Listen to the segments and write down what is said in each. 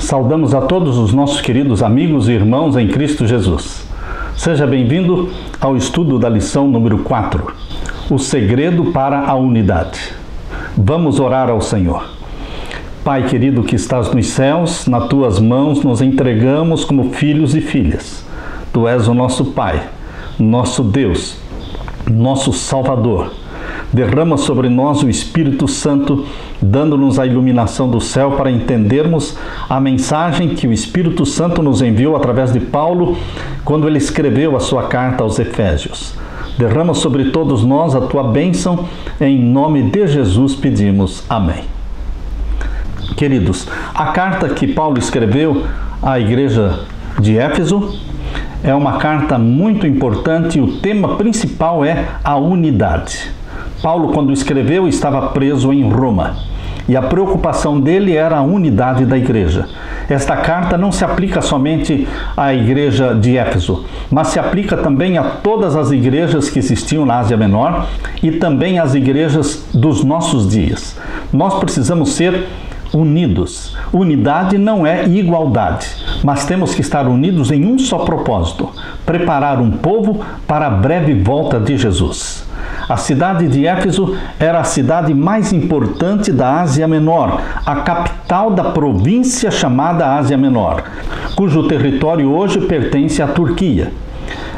Saudamos a todos os nossos queridos amigos e irmãos em Cristo Jesus. Seja bem-vindo ao estudo da lição número 4, o segredo para a unidade. Vamos orar ao Senhor. Pai querido que estás nos céus, nas tuas mãos nos entregamos como filhos e filhas. Tu és o nosso Pai, nosso Deus, nosso Salvador. Derrama sobre nós o Espírito Santo, dando-nos a iluminação do céu para entendermos a mensagem que o Espírito Santo nos enviou através de Paulo quando ele escreveu a sua carta aos Efésios. Derrama sobre todos nós a tua bênção, em nome de Jesus pedimos. Amém. Queridos, a carta que Paulo escreveu à igreja de Éfeso é uma carta muito importante e o tema principal é a unidade. Paulo, quando escreveu, estava preso em Roma e a preocupação dele era a unidade da igreja. Esta carta não se aplica somente à igreja de Éfeso, mas se aplica também a todas as igrejas que existiam na Ásia Menor e também às igrejas dos nossos dias. Nós precisamos ser unidos. Unidade não é igualdade, mas temos que estar unidos em um só propósito: preparar um povo para a breve volta de Jesus. A cidade de Éfeso era a cidade mais importante da Ásia Menor, a capital da província chamada Ásia Menor, cujo território hoje pertence à Turquia.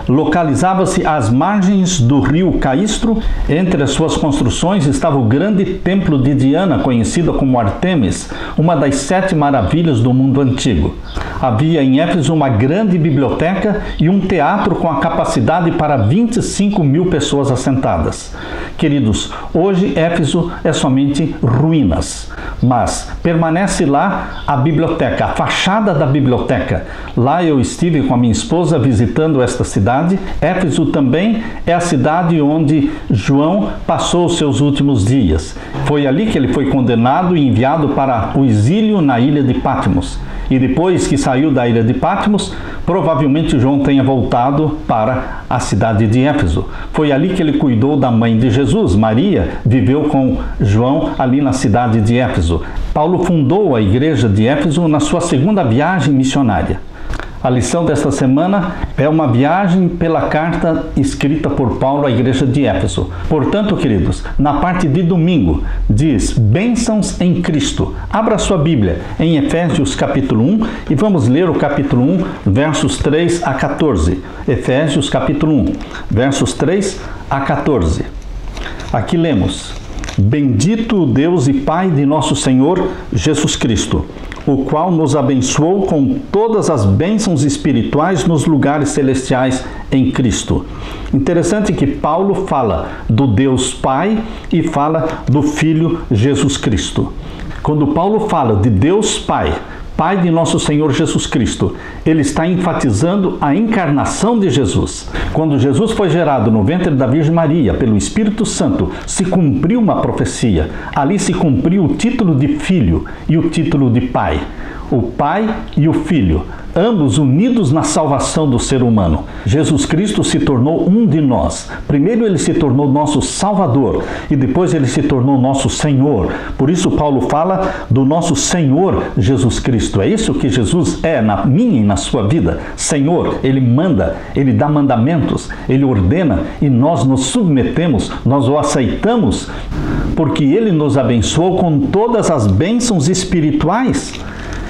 Localizava-se às margens do rio Caístro. Entre as suas construções estava o grande templo de Diana, conhecida como Artemis, uma das 7 maravilhas do mundo antigo. Havia em Éfeso uma grande biblioteca e um teatro com a capacidade para 25 mil pessoas assentadas. Queridos, hoje Éfeso é somente ruínas, mas permanece lá a biblioteca, a fachada da biblioteca. Lá eu estive com a minha esposa visitando esta cidade. Éfeso também é a cidade onde João passou os seus últimos dias. Foi ali que ele foi condenado e enviado para o exílio na ilha de Patmos. E depois que saiu da ilha de Patmos, provavelmente João tenha voltado para a cidade de Éfeso. Foi ali que ele cuidou da mãe de Jesus. Maria viveu com João ali na cidade de Éfeso. Paulo fundou a igreja de Éfeso na sua segunda viagem missionária. A lição desta semana é uma viagem pela carta escrita por Paulo à igreja de Éfeso. Portanto, queridos, na parte de domingo diz bênçãos em Cristo. Abra sua Bíblia em Efésios capítulo 1 e vamos ler o capítulo 1, versos 3 a 14. Efésios capítulo 1, versos 3 a 14. Aqui lemos: Bendito o Deus e Pai de nosso Senhor Jesus Cristo, o qual nos abençoou com todas as bênçãos espirituais nos lugares celestiais em Cristo. Interessante que Paulo fala do Deus Pai e fala do Filho Jesus Cristo. Quando Paulo fala de Deus Pai, Pai de nosso Senhor Jesus Cristo, ele está enfatizando a encarnação de Jesus. Quando Jesus foi gerado no ventre da Virgem Maria pelo Espírito Santo, se cumpriu uma profecia. Ali se cumpriu o título de filho e o título de pai. O Pai e o Filho, ambos unidos na salvação do ser humano. Jesus Cristo se tornou um de nós. Primeiro ele se tornou nosso Salvador e depois ele se tornou nosso Senhor. Por isso Paulo fala do nosso Senhor Jesus Cristo. É isso que Jesus é na minha e na sua vida. Senhor, ele manda, ele dá mandamentos, ele ordena e nós nos submetemos, nós o aceitamos porque ele nos abençoou com todas as bênçãos espirituais.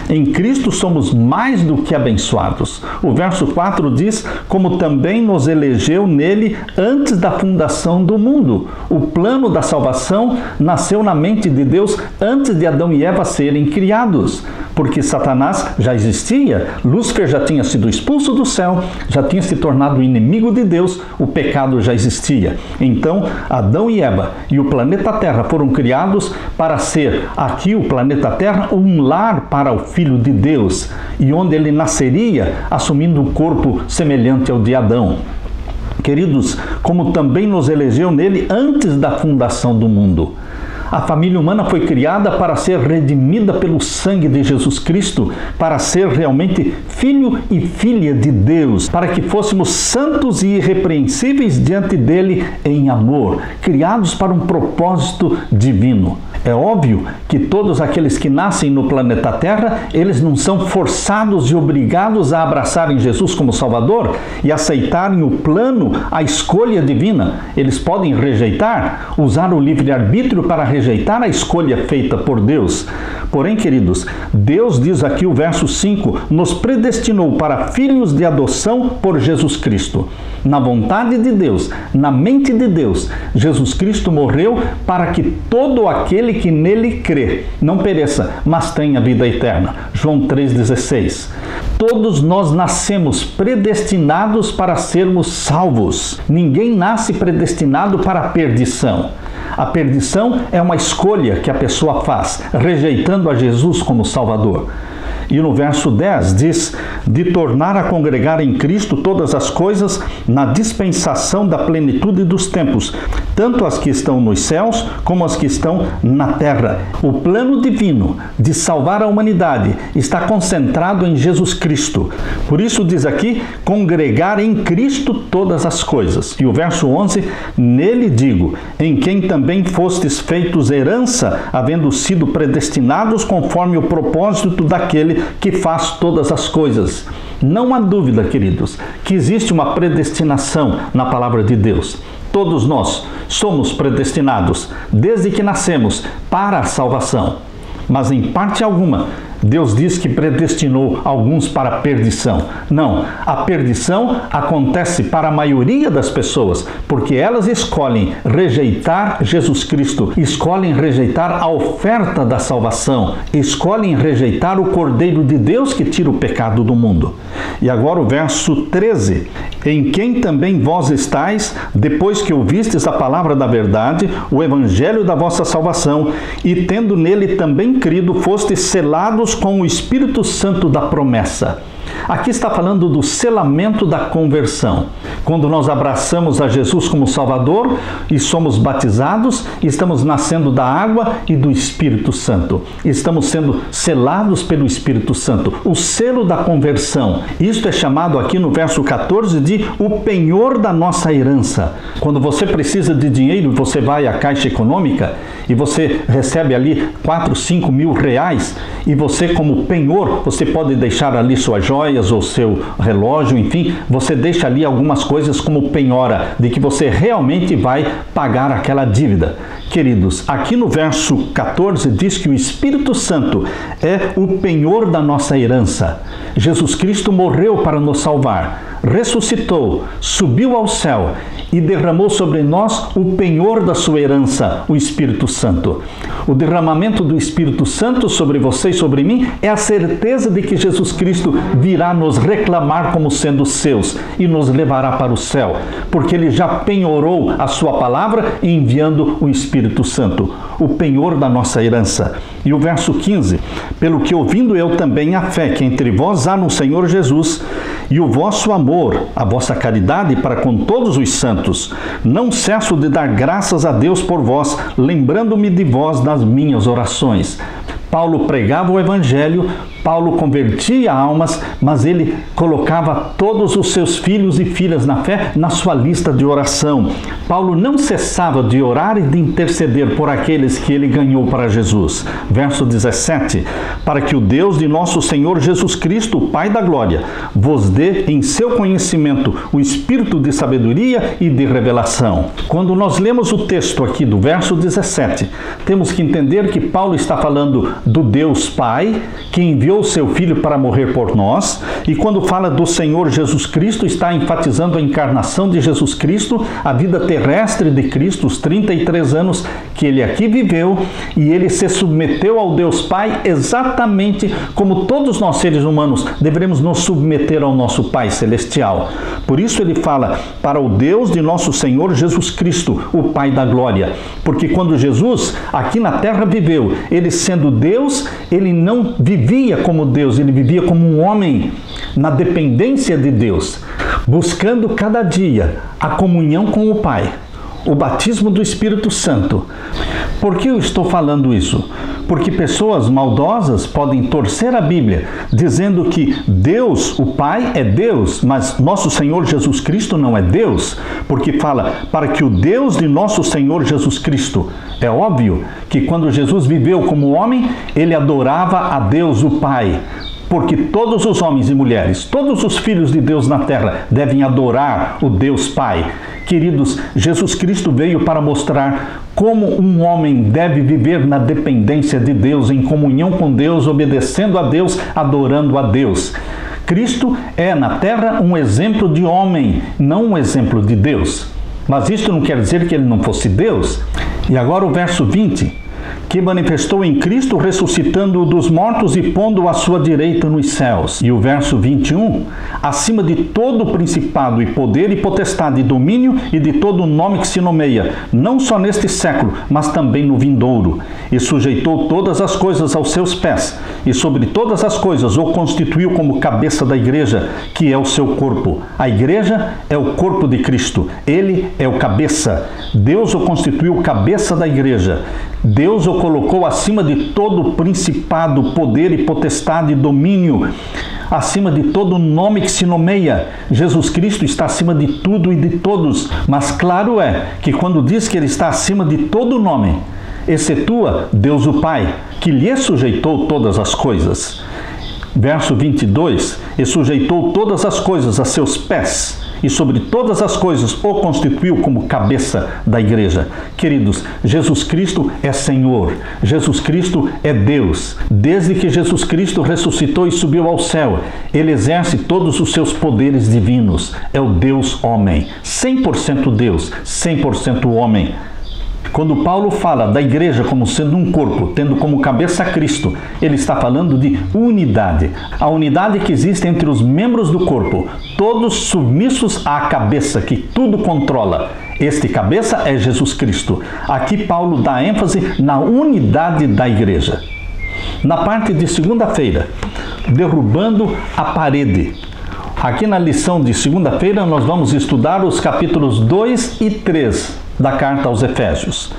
Em Cristo somos mais do que abençoados. O verso 4 diz, como também nos elegeu nele antes da fundação do mundo. O plano da salvação nasceu na mente de Deus antes de Adão e Eva serem criados. Porque Satanás já existia, Lúcifer já tinha sido expulso do céu, já tinha se tornado inimigo de Deus, o pecado já existia. Então, Adão e Eva e o planeta Terra foram criados para ser aqui, o planeta Terra, um lar para o Filho de Deus, e onde ele nasceria assumindo um corpo semelhante ao de Adão. Queridos, como também nos elegeu nele antes da fundação do mundo. A família humana foi criada para ser redimida pelo sangue de Jesus Cristo, para ser realmente filho e filha de Deus, para que fôssemos santos e irrepreensíveis diante dele em amor, criados para um propósito divino. É óbvio que todos aqueles que nascem no planeta Terra, eles não são forçados e obrigados a abraçarem Jesus como Salvador e aceitarem o plano, a escolha divina. Eles podem rejeitar, usar o livre-arbítrio para rejeitar a escolha feita por Deus. Porém, queridos, Deus diz aqui o verso 5, nos predestinou para filhos de adoção por Jesus Cristo. Na vontade de Deus, na mente de Deus, Jesus Cristo morreu para que todo aquele que nele crê não pereça, mas tenha vida eterna. João 3,16. Todos nós nascemos predestinados para sermos salvos. Ninguém nasce predestinado para a perdição. A perdição é uma escolha que a pessoa faz, rejeitando a Jesus como Salvador. E no verso 10 diz, de tornar a congregar em Cristo todas as coisas na dispensação da plenitude dos tempos, tanto as que estão nos céus como as que estão na terra. O plano divino de salvar a humanidade está concentrado em Jesus Cristo. Por isso diz aqui, congregar em Cristo todas as coisas. E o verso 11, nele digo, em quem também fostes feitos herança, havendo sido predestinados conforme o propósito daquele que faz todas as coisas. Não há dúvida, queridos, que existe uma predestinação na palavra de Deus. Todos nós somos predestinados, desde que nascemos, para a salvação. Mas em parte alguma, Deus diz que predestinou alguns para a perdição. Não, a perdição acontece para a maioria das pessoas, porque elas escolhem rejeitar Jesus Cristo, escolhem rejeitar a oferta da salvação, escolhem rejeitar o Cordeiro de Deus que tira o pecado do mundo. E agora o verso 13, em quem também vós estáis, depois que ouvistes a palavra da verdade, o evangelho da vossa salvação, e tendo nele também crido, fostes selados com o Espírito Santo da promessa. Aqui está falando do selamento da conversão. Quando nós abraçamos a Jesus como Salvador e somos batizados, estamos nascendo da água e do Espírito Santo. Estamos sendo selados pelo Espírito Santo. O selo da conversão. Isto é chamado aqui no verso 14 de o penhor da nossa herança. Quando você precisa de dinheiro, você vai à Caixa Econômica e você recebe ali 4, 5 mil reais e você, como penhor, você pode deixar ali suas joias ou seu relógio, enfim, você deixa ali algumas coisas como penhora, de que você realmente vai pagar aquela dívida. Queridos, aqui no verso 14 diz que o Espírito Santo é o penhor da nossa herança. Jesus Cristo morreu para nos salvar, ressuscitou, subiu ao céu e derramou sobre nós o penhor da sua herança, o Espírito Santo. O derramamento do Espírito Santo sobre você e sobre mim é a certeza de que Jesus Cristo virá nos reclamar como sendo seus e nos levará para o céu, porque Ele já penhorou a sua palavra enviando o Espírito Santo, o penhor da nossa herança. E o verso 15, pelo que ouvindo eu também a fé que entre vós há no Senhor Jesus, e o vosso amor, a vossa caridade para com todos os santos, não cesso de dar graças a Deus por vós, lembrando-me de vós nas minhas orações. Paulo pregava o Evangelho, Paulo convertia almas, mas ele colocava todos os seus filhos e filhas na fé na sua lista de oração. Paulo não cessava de orar e de interceder por aqueles que ele ganhou para Jesus. Verso 17, para que o Deus de nosso Senhor Jesus Cristo, o Pai da Glória, vos dê em seu conhecimento o espírito de sabedoria e de revelação. Quando nós lemos o texto aqui do verso 17, temos que entender que Paulo está falando do Deus Pai, que enviou o seu Filho para morrer por nós, e quando fala do Senhor Jesus Cristo, está enfatizando a encarnação de Jesus Cristo, a vida terrestre de Cristo, os 33 anos que ele aqui viveu, e ele se submeteu ao Deus Pai exatamente como todos nós seres humanos deveremos nos submeter ao nosso Pai Celestial. Por isso ele fala para o Deus de nosso Senhor Jesus Cristo, o Pai da Glória, porque quando Jesus aqui na terra viveu, ele sendo Deus, ele não vivia como Deus, ele vivia como um homem na dependência de Deus, buscando cada dia a comunhão com o Pai, o batismo do Espírito Santo. Por que eu estou falando isso? porque pessoas maldosas podem torcer a Bíblia, dizendo que Deus, o Pai, é Deus, mas nosso Senhor Jesus Cristo não é Deus, porque fala, para que o Deus de nosso Senhor Jesus Cristo. É óbvio que quando Jesus viveu como homem, ele adorava a Deus, o Pai, porque todos os homens e mulheres, todos os filhos de Deus na terra devem adorar o Deus Pai. Queridos, Jesus Cristo veio para mostrar como um homem deve viver na dependência de Deus, em comunhão com Deus, obedecendo a Deus, adorando a Deus. Cristo é na terra um exemplo de homem, não um exemplo de Deus. Mas isto não quer dizer que ele não fosse Deus. E agora o verso 20, que manifestou em Cristo, ressuscitando-o dos mortos e pondo-o à sua direita nos céus. E o verso 21, acima de todo principado e poder e potestade e domínio e de todo nome que se nomeia, não só neste século, mas também no vindouro. E sujeitou todas as coisas aos seus pés, e sobre todas as coisas o constituiu como cabeça da igreja, que é o seu corpo. A igreja é o corpo de Cristo. Ele é o cabeça. Deus o constituiu cabeça da igreja. Deus o colocou acima de todo principado, poder e potestade e domínio, acima de todo nome que se nomeia. Jesus Cristo está acima de tudo e de todos. Mas claro é que quando diz que ele está acima de todo nome, excetua Deus o Pai, que lhe sujeitou todas as coisas. Verso 22, e sujeitou todas as coisas a seus pés, e sobre todas as coisas o constituiu como cabeça da igreja. Queridos, Jesus Cristo é Senhor, Jesus Cristo é Deus. Desde que Jesus Cristo ressuscitou e subiu ao céu, ele exerce todos os seus poderes divinos. É o Deus homem, 100% Deus, 100% homem. Quando Paulo fala da igreja como sendo um corpo, tendo como cabeça Cristo, ele está falando de unidade. A unidade que existe entre os membros do corpo, todos submissos à cabeça, que tudo controla. Este cabeça é Jesus Cristo. Aqui Paulo dá ênfase na unidade da igreja. Na parte de segunda-feira, derrubando a parede. Aqui na lição de segunda-feira nós vamos estudar os capítulos 2 e 3 da carta aos Efésios.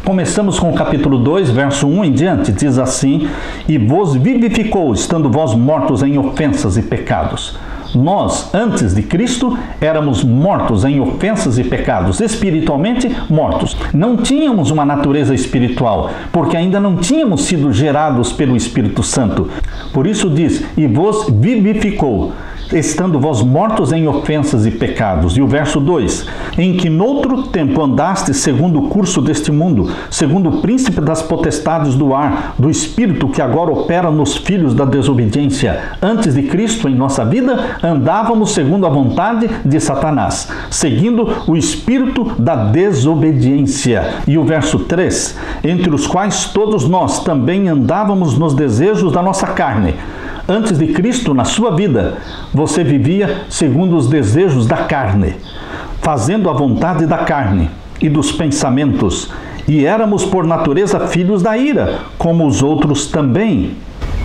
Começamos com o capítulo 2, verso 1 em diante, diz assim: e vos vivificou, estando vós mortos em ofensas e pecados. Nós, antes de Cristo, éramos mortos em ofensas e pecados, espiritualmente mortos. Não tínhamos uma natureza espiritual, porque ainda não tínhamos sido gerados pelo Espírito Santo. Por isso diz, e vos vivificou, estando vós mortos em ofensas e pecados. E o verso 2, em que noutro tempo andastes segundo o curso deste mundo, segundo o príncipe das potestades do ar, do espírito que agora opera nos filhos da desobediência. Antes de Cristo, em nossa vida, andávamos segundo a vontade de Satanás, seguindo o espírito da desobediência. E o verso 3, entre os quais todos nós também andávamos nos desejos da nossa carne. Antes de Cristo, na sua vida, você vivia segundo os desejos da carne, fazendo a vontade da carne e dos pensamentos, e éramos por natureza filhos da ira, como os outros também.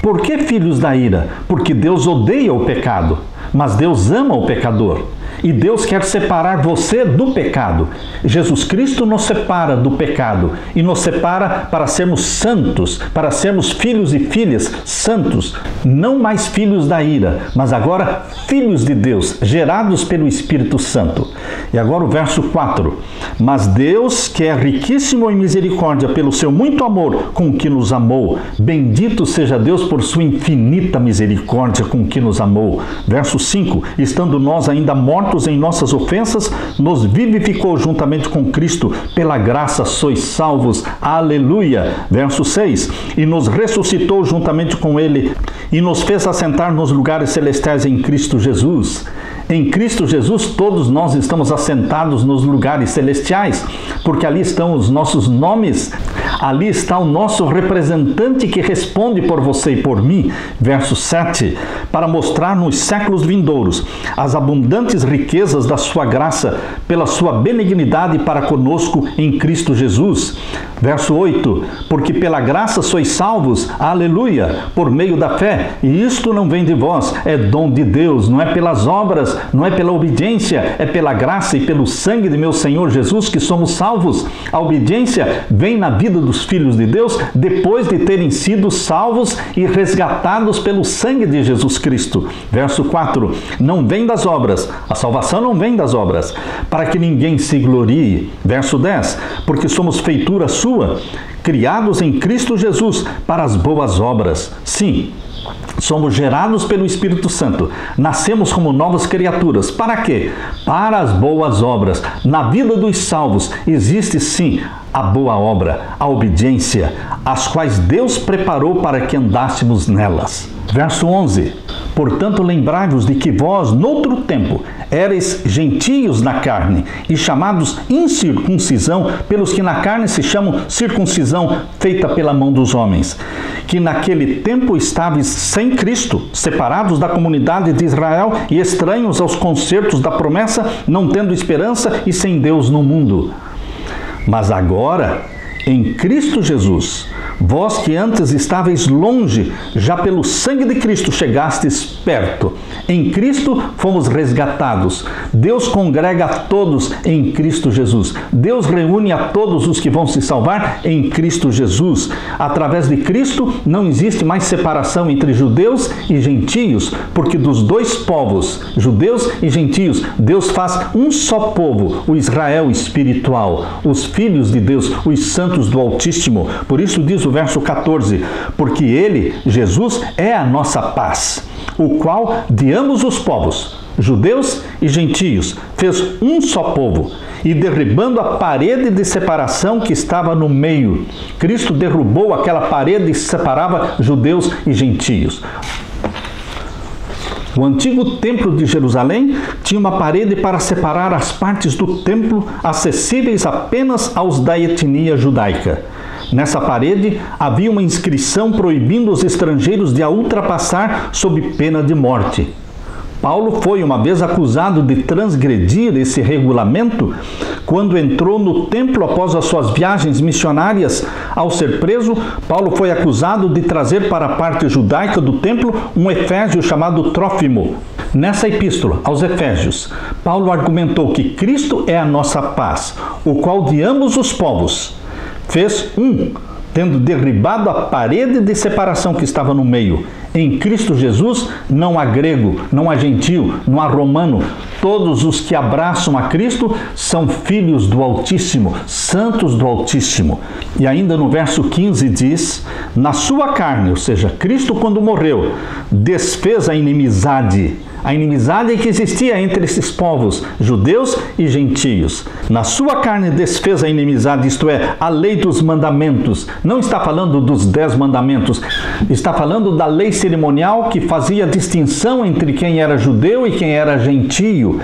Por que filhos da ira? Porque Deus odeia o pecado, mas Deus ama o pecador. E Deus quer separar você do pecado. Jesus Cristo nos separa do pecado e nos separa para sermos santos, para sermos filhos e filhas santos, não mais filhos da ira, mas agora filhos de Deus, gerados pelo Espírito Santo. E agora o verso 4. Mas Deus, que é riquíssimo em misericórdia, pelo seu muito amor com que nos amou, bendito seja Deus por sua infinita misericórdia com que nos amou. Verso 5. Estando nós ainda mortos em nossas ofensas, nos vivificou juntamente com Cristo, pela graça sois salvos. Aleluia. Verso 6. E nos ressuscitou juntamente com Ele, e nos fez assentar nos lugares celestiais em Cristo Jesus. Em Cristo Jesus, todos nós estamos assentados nos lugares celestiais, porque ali estão os nossos nomes, ali está o nosso representante que responde por você e por mim. Verso 7, para mostrar nos séculos vindouros as abundantes riquezas da sua graça, pela sua benignidade para conosco em Cristo Jesus. Verso 8, porque pela graça sois salvos, aleluia, por meio da fé, e isto não vem de vós, é dom de Deus, não é pelas obras, não é pela obediência, é pela graça e pelo sangue de meu Senhor Jesus que somos salvos. A obediência vem na vida dos filhos de Deus depois de terem sido salvos e resgatados pelo sangue de Jesus Cristo. Verso 4, não vem das obras, a salvação não vem das obras, para que ninguém se glorie. Verso 10, porque somos feitura sua, criados em Cristo Jesus para as boas obras. Sim, somos gerados pelo Espírito Santo, nascemos como novas criaturas. Para quê? Para as boas obras. Na vida dos salvos existe sim a boa obra, a obediência, as quais Deus preparou para que andássemos nelas. Verso 11, portanto lembrai-vos de que vós, noutro tempo, éreis gentios na carne e chamados incircuncisão pelos que na carne se chamam circuncisão feita pela mão dos homens, que naquele tempo estáveis sem Cristo, separados da comunidade de Israel e estranhos aos concertos da promessa, não tendo esperança e sem Deus no mundo. Mas agora, em Cristo Jesus, vós que antes estáveis longe, já pelo sangue de Cristo chegastes perto. Em Cristo fomos resgatados. Deus congrega a todos em Cristo Jesus. Deus reúne a todos os que vão se salvar em Cristo Jesus. Através de Cristo não existe mais separação entre judeus e gentios, porque dos dois povos, judeus e gentios, Deus faz um só povo, o Israel espiritual, os filhos de Deus, os santos do Altíssimo. Por isso diz o verso 14, porque Ele, Jesus, é a nossa paz, o qual de ambos os povos, judeus e gentios, fez um só povo, e derribando a parede de separação que estava no meio, Cristo derrubou aquela parede que separava judeus e gentios. O antigo templo de Jerusalém tinha uma parede para separar as partes do templo acessíveis apenas aos da etnia judaica. Nessa parede havia uma inscrição proibindo os estrangeiros de a ultrapassar sob pena de morte. Paulo foi uma vez acusado de transgredir esse regulamento quando entrou no templo após as suas viagens missionárias. Ao ser preso, Paulo foi acusado de trazer para a parte judaica do templo um efésio chamado Trófimo. Nessa epístola aos Efésios, Paulo argumentou que Cristo é a nossa paz, o qual de ambos os povos fez um, tendo derribado a parede de separação que estava no meio. Em Cristo Jesus não há grego, não há gentio, não há romano. Todos os que abraçam a Cristo são filhos do Altíssimo, santos do Altíssimo. E ainda no verso 15 diz, na sua carne, ou seja, Cristo quando morreu, desfez a inimizade que existia entre esses povos, judeus e gentios. Na sua carne desfez a inimizade, isto é, a lei dos mandamentos. Não está falando dos 10 mandamentos, está falando da lei cerimonial que fazia distinção entre quem era judeu e quem era gentio.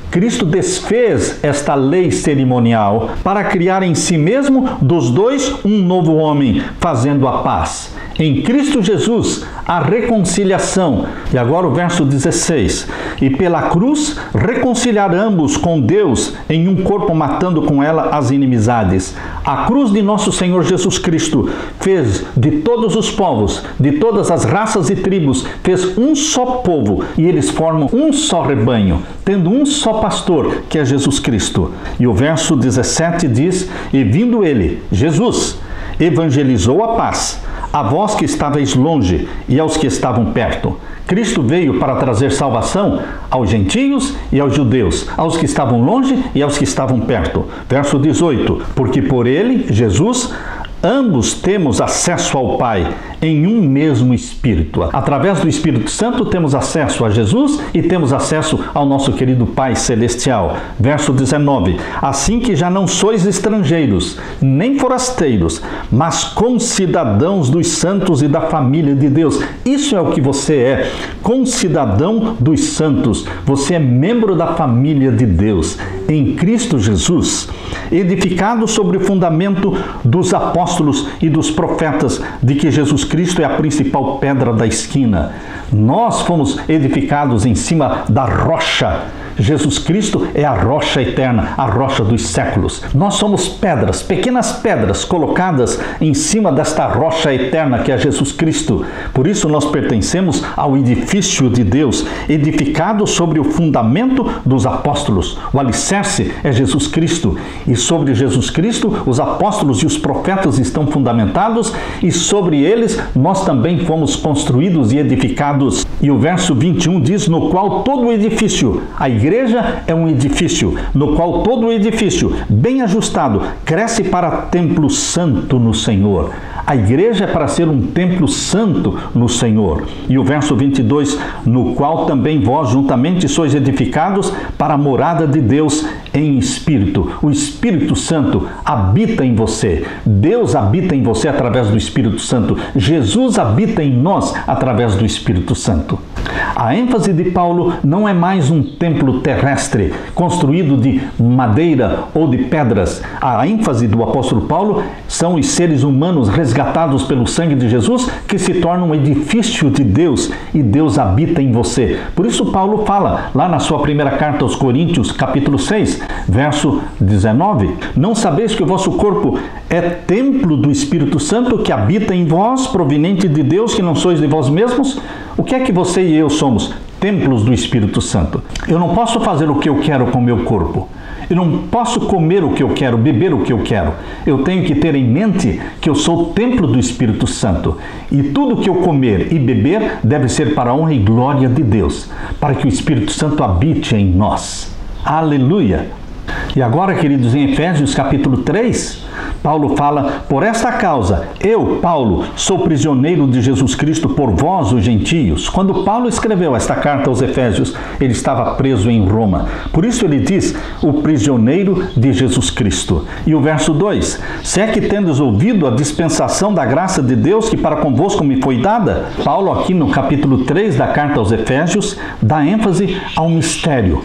Cristo desfez esta lei cerimonial para criar em si mesmo dos dois um novo homem, fazendo a paz. Em Cristo Jesus, a reconciliação. E agora o verso 16. E pela cruz, reconciliar ambos com Deus em um corpo, matando com ela as inimizades. A cruz de nosso Senhor Jesus Cristo fez de todos os povos, de todas as raças e tribos, fez um só povo e eles formam um só rebanho, tendo um só pastor, que é Jesus Cristo. E o verso 17 diz, e vindo ele, Jesus, evangelizou a paz, a vós que estáveis longe e aos que estavam perto. Cristo veio para trazer salvação aos gentios e aos judeus, aos que estavam longe e aos que estavam perto. Verso 18, porque por ele, Jesus, ambos temos acesso ao Pai em um mesmo Espírito. Através do Espírito Santo temos acesso a Jesus e temos acesso ao nosso querido Pai Celestial. Verso 19. Assim que já não sois estrangeiros, nem forasteiros, mas concidadãos dos santos e da família de Deus. Isso é o que você é, concidadão dos santos. Você é membro da família de Deus, em Cristo Jesus, edificado sobre o fundamento dos apóstolos e dos profetas, de que Jesus Cristo é a principal pedra da esquina. Nós fomos edificados em cima da rocha, Jesus Cristo é a rocha eterna, a rocha dos séculos. Nós somos pedras, pequenas pedras colocadas em cima desta rocha eterna que é Jesus Cristo. Por isso nós pertencemos ao edifício de Deus, edificado sobre o fundamento dos apóstolos. O alicerce é Jesus Cristo, e sobre Jesus Cristo os apóstolos e os profetas estão fundamentados, e sobre eles nós também fomos construídos e edificados. E o verso 21 diz: no qual todo o edifício, a igreja é um edifício, no qual todo o edifício, bem ajustado, cresce para templo santo no Senhor. A igreja é para ser um templo santo no Senhor. E o verso 22, no qual também vós juntamente sois edificados para a morada de Deus em espírito. O Espírito Santo habita em você. Deus habita em você através do Espírito Santo. Jesus habita em nós através do Espírito Santo. A ênfase de Paulo não é mais um templo terrestre, construído de madeira ou de pedras. A ênfase do apóstolo Paulo são os seres humanos resgatados pelo sangue de Jesus, que se tornam um edifício de Deus, e Deus habita em você. Por isso Paulo fala, lá na sua primeira carta aos Coríntios, capítulo 6, verso 19, não sabeis que o vosso corpo é templo do Espírito Santo, que habita em vós, proveniente de Deus, que não sois de vós mesmos? O que é que você e eu somos? Templos do Espírito Santo. Eu não posso fazer o que eu quero com o meu corpo. Eu não posso comer o que eu quero, beber o que eu quero. Eu tenho que ter em mente que eu sou o templo do Espírito Santo. E tudo que eu comer e beber deve ser para a honra e glória de Deus, para que o Espírito Santo habite em nós. Aleluia! E agora, queridos, em Efésios capítulo 3, Paulo fala: por esta causa, eu, Paulo, sou prisioneiro de Jesus Cristo por vós, os gentios. Quando Paulo escreveu esta carta aos Efésios, ele estava preso em Roma. Por isso ele diz: o prisioneiro de Jesus Cristo. E o verso 2: se é que tendes ouvido a dispensação da graça de Deus que para convosco me foi dada. Paulo aqui no capítulo 3 da carta aos Efésios dá ênfase ao mistério.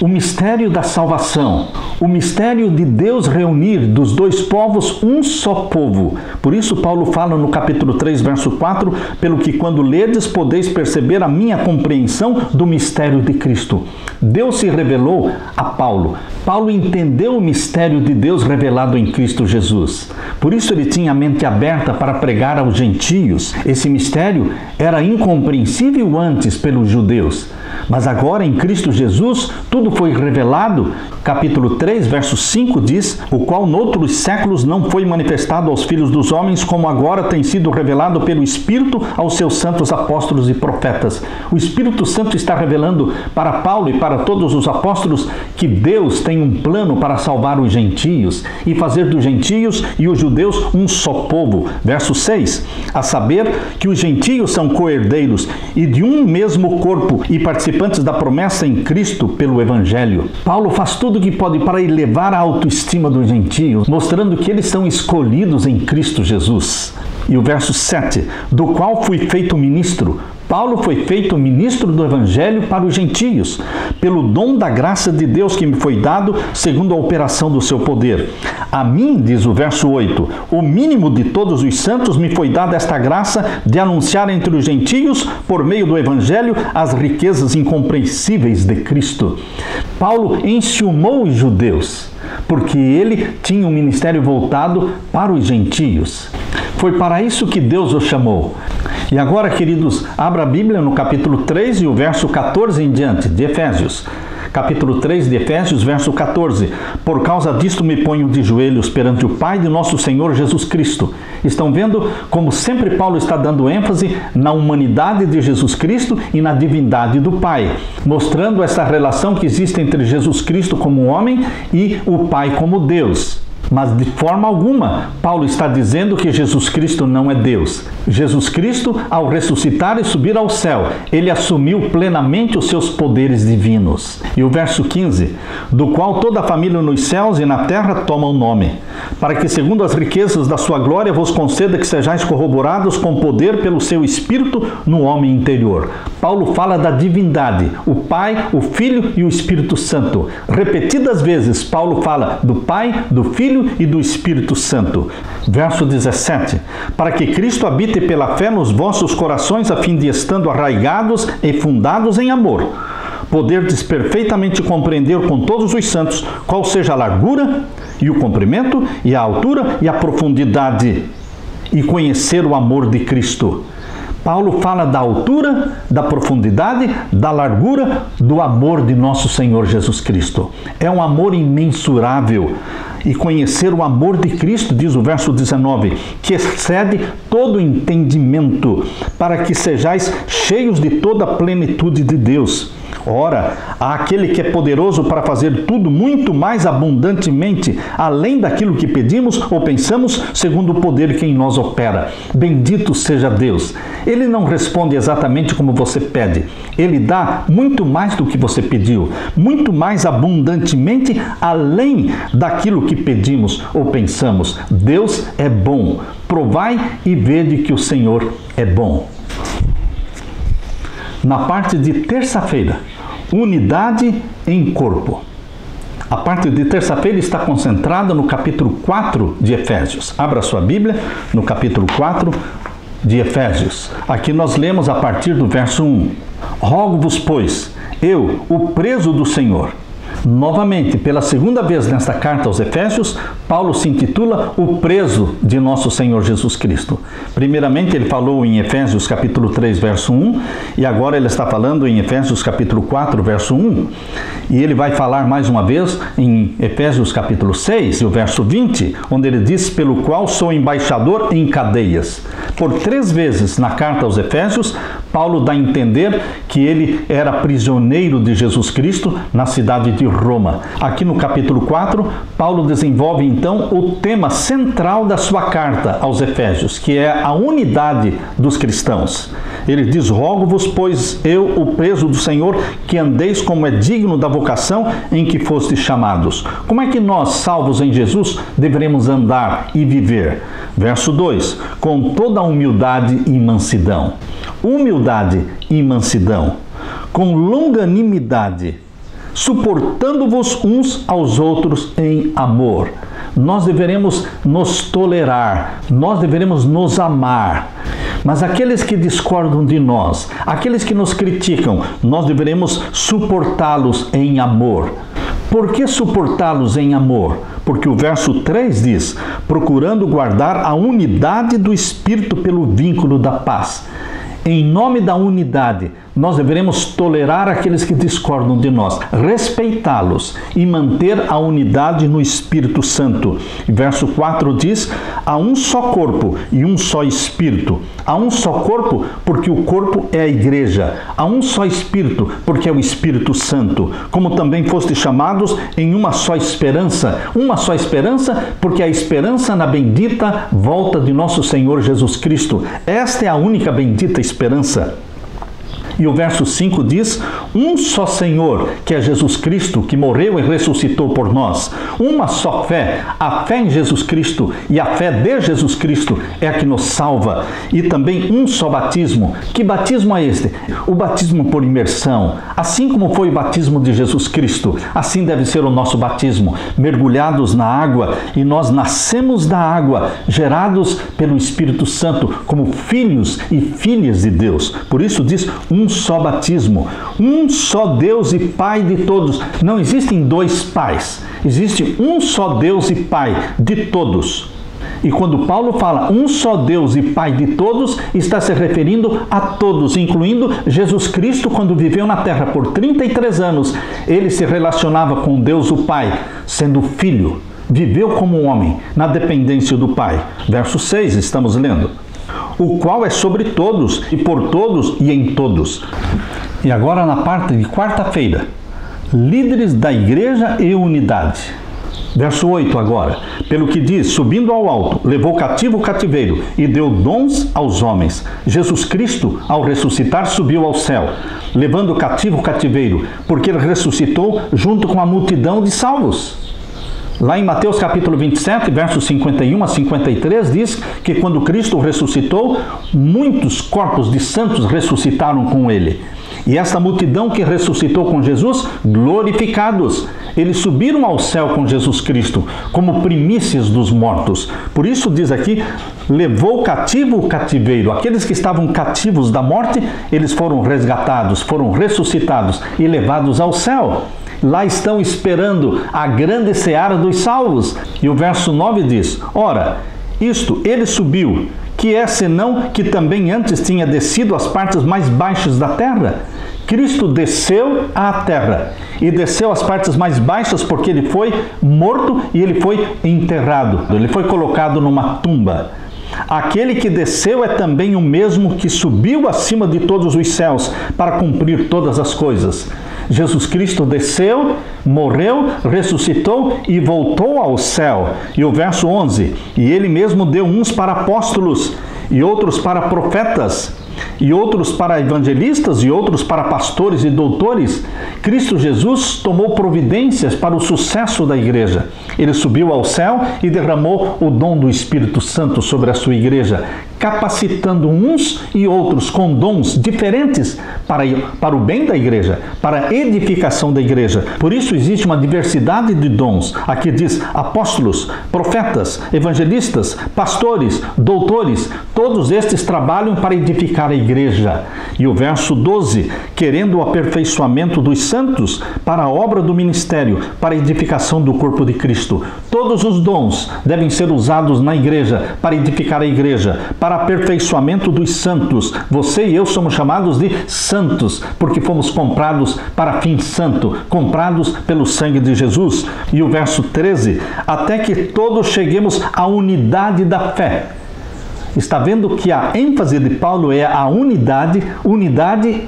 O mistério da salvação. O mistério de Deus reunir dos dois povos um só povo. Por isso Paulo fala no capítulo 3, verso 4, pelo que quando ledes podeis perceber a minha compreensão do mistério de Cristo. Deus se revelou a Paulo. Paulo entendeu o mistério de Deus revelado em Cristo Jesus. Por isso ele tinha a mente aberta para pregar aos gentios. Esse mistério era incompreensível antes pelos judeus. Mas agora em Cristo Jesus tudo foi revelado. Capítulo 3, verso 5 diz: o qual noutros séculos não foi manifestado aos filhos dos homens, como agora tem sido revelado pelo Espírito aos seus santos apóstolos e profetas. O Espírito Santo está revelando para Paulo e para todos os apóstolos que Deus tem um plano para salvar os gentios e fazer dos gentios e os judeus um só povo. Verso 6, a saber que os gentios são co-herdeiros e de um mesmo corpo e participantes da promessa em Cristo pelo Evangelho. Paulo faz tudo o que pode para elevar a autoestima dos gentios, mostrando que eles são escolhidos em Cristo Jesus. E o verso 7, do qual fui feito ministro. Paulo foi feito ministro do Evangelho para os gentios, pelo dom da graça de Deus que me foi dado, segundo a operação do seu poder. A mim, diz o verso 8, o mínimo de todos os santos me foi dada esta graça de anunciar entre os gentios, por meio do Evangelho, as riquezas incompreensíveis de Cristo. Paulo enciumou os judeus, porque ele tinha um ministério voltado para os gentios. Foi para isso que Deus o chamou. E agora, queridos, abra a Bíblia no capítulo 3 e o verso 14 em diante, de Efésios. Capítulo 3 de Efésios, verso 14. Por causa disto me ponho de joelhos perante o Pai de nosso Senhor Jesus Cristo. Estão vendo como sempre Paulo está dando ênfase na humanidade de Jesus Cristo e na divindade do Pai, mostrando essa relação que existe entre Jesus Cristo como homem e o Pai como Deus. Mas de forma alguma, Paulo está dizendo que Jesus Cristo não é Deus. Jesus Cristo, ao ressuscitar e subir ao céu, ele assumiu plenamente os seus poderes divinos. E o verso 15, do qual toda a família nos céus e na terra toma o nome, para que segundo as riquezas da sua glória vos conceda que sejais corroborados com poder pelo seu Espírito no homem interior. Paulo fala da divindade, o Pai, o Filho e o Espírito Santo. Repetidas vezes, Paulo fala do Pai, do Filho e do Espírito Santo. Verso 17, para que Cristo habite pela fé nos vossos corações, a fim de estando arraigados e fundados em amor, poderdes perfeitamente compreender com todos os santos qual seja a largura e o comprimento e a altura e a profundidade, e conhecer o amor de Cristo. Paulo fala da altura, da profundidade, da largura, do amor de nosso Senhor Jesus Cristo. É um amor imensurável. E conhecer o amor de Cristo, diz o verso 19, que excede todo entendimento, para que sejais cheios de toda a plenitude de Deus. Ora, há aquele que é poderoso para fazer tudo muito mais abundantemente, além daquilo que pedimos ou pensamos, segundo o poder que em nós opera. Bendito seja Deus. Ele não responde exatamente como você pede. Ele dá muito mais do que você pediu, muito mais abundantemente, além daquilo que pedimos ou pensamos. Deus é bom. Provai e vede que o Senhor é bom. Na parte de terça-feira, unidade em corpo. A parte de terça-feira está concentrada no capítulo 4 de Efésios. Abra sua Bíblia no capítulo 4 de Efésios. Aqui nós lemos a partir do verso 1. Rogo-vos, pois, eu, o preso do Senhor. Novamente, pela segunda vez nesta carta aos Efésios, Paulo se intitula o preso de nosso Senhor Jesus Cristo. Primeiramente, ele falou em Efésios capítulo 3, verso 1, e agora ele está falando em Efésios capítulo 4, verso 1, e ele vai falar mais uma vez em Efésios capítulo 6, e o verso 20, onde ele diz, pelo qual sou embaixador em cadeias. Por 3 vezes na carta aos Efésios, Paulo dá a entender que ele era prisioneiro de Jesus Cristo na cidade de Roma. Aqui no capítulo 4, Paulo desenvolve então o tema central da sua carta aos Efésios, que é a unidade dos cristãos. Ele diz, rogo-vos, pois eu, o preso do Senhor, que andeis como é digno da vocação em que fostes chamados. Como é que nós, salvos em Jesus, deveremos andar e viver? Verso 2, com toda a humildade e mansidão. Humildade e mansidão, com longanimidade, suportando-vos uns aos outros em amor. Nós deveremos nos tolerar, nós deveremos nos amar. Mas aqueles que discordam de nós, aqueles que nos criticam, nós deveremos suportá-los em amor. Por que suportá-los em amor? Porque o verso 3 diz, procurando guardar a unidade do Espírito pelo vínculo da paz. Em nome da unidade, nós deveremos tolerar aqueles que discordam de nós, respeitá-los e manter a unidade no Espírito Santo. Verso 4 diz, há um só corpo e um só Espírito. Há um só corpo porque o corpo é a igreja. Há um só Espírito porque é o Espírito Santo. Como também fostes chamados em uma só esperança. Uma só esperança porque a esperança na bendita volta de nosso Senhor Jesus Cristo. Esta é a única bendita esperança. E o verso 5 diz, um só Senhor, que é Jesus Cristo, que morreu e ressuscitou por nós. Uma só fé, a fé em Jesus Cristo e a fé de Jesus Cristo é a que nos salva. E também um só batismo. Que batismo é este? O batismo por imersão. Assim como foi o batismo de Jesus Cristo, assim deve ser o nosso batismo. Mergulhados na água, e nós nascemos da água, gerados pelo Espírito Santo, como filhos e filhas de Deus. Por isso diz, um só batismo, um só Deus e Pai de todos. Não existem 2 pais, existe um só Deus e Pai de todos. E quando Paulo fala um só Deus e Pai de todos, está se referindo a todos, incluindo Jesus Cristo, quando viveu na terra por 33 anos. Ele se relacionava com Deus o Pai, sendo filho, viveu como homem, na dependência do Pai. Verso 6, estamos lendo. O qual é sobre todos, e por todos, e em todos. E agora na parte de quarta-feira, líderes da igreja e unidade. Verso 8 agora, pelo que diz, subindo ao alto, levou cativo o cativeiro, e deu dons aos homens. Jesus Cristo, ao ressuscitar, subiu ao céu, levando cativo o cativeiro, porque ele ressuscitou junto com a multidão de salvos. Lá em Mateus capítulo 27, versos 51 a 53, diz que quando Cristo ressuscitou, muitos corpos de santos ressuscitaram com ele. E esta multidão que ressuscitou com Jesus, glorificados. Eles subiram ao céu com Jesus Cristo, como primícias dos mortos. Por isso diz aqui, levou cativo o cativeiro. Aqueles que estavam cativos da morte, eles foram resgatados, foram ressuscitados e levados ao céu. Lá estão esperando a grande seara dos salvos. E o verso 9 diz, ora, isto, ele subiu, que é senão que também antes tinha descido às partes mais baixas da terra. Cristo desceu à terra e desceu às partes mais baixas porque ele foi morto e ele foi enterrado. Ele foi colocado numa tumba. Aquele que desceu é também o mesmo que subiu acima de todos os céus para cumprir todas as coisas. Jesus Cristo desceu, morreu, ressuscitou e voltou ao céu. E o verso 11, e ele mesmo deu uns para apóstolos, e outros para profetas, e outros para evangelistas, e outros para pastores e doutores. Cristo Jesus tomou providências para o sucesso da igreja. Ele subiu ao céu e derramou o dom do Espírito Santo sobre a sua igreja, capacitando uns e outros com dons diferentes para o bem da igreja, para a edificação da igreja. Por isso existe uma diversidade de dons. Aqui diz apóstolos, profetas, evangelistas, pastores, doutores, todos estes trabalham para edificar a igreja. E o verso 12, querendo o aperfeiçoamento dos santos para a obra do ministério, para a edificação do corpo de Cristo. Todos os dons devem ser usados na igreja, para edificar a igreja, para aperfeiçoamento dos santos. Você e eu somos chamados de santos, porque fomos comprados para fim santo, comprados pelo sangue de Jesus. E o verso 13, até que todos cheguemos à unidade da fé. Está vendo que a ênfase de Paulo é a unidade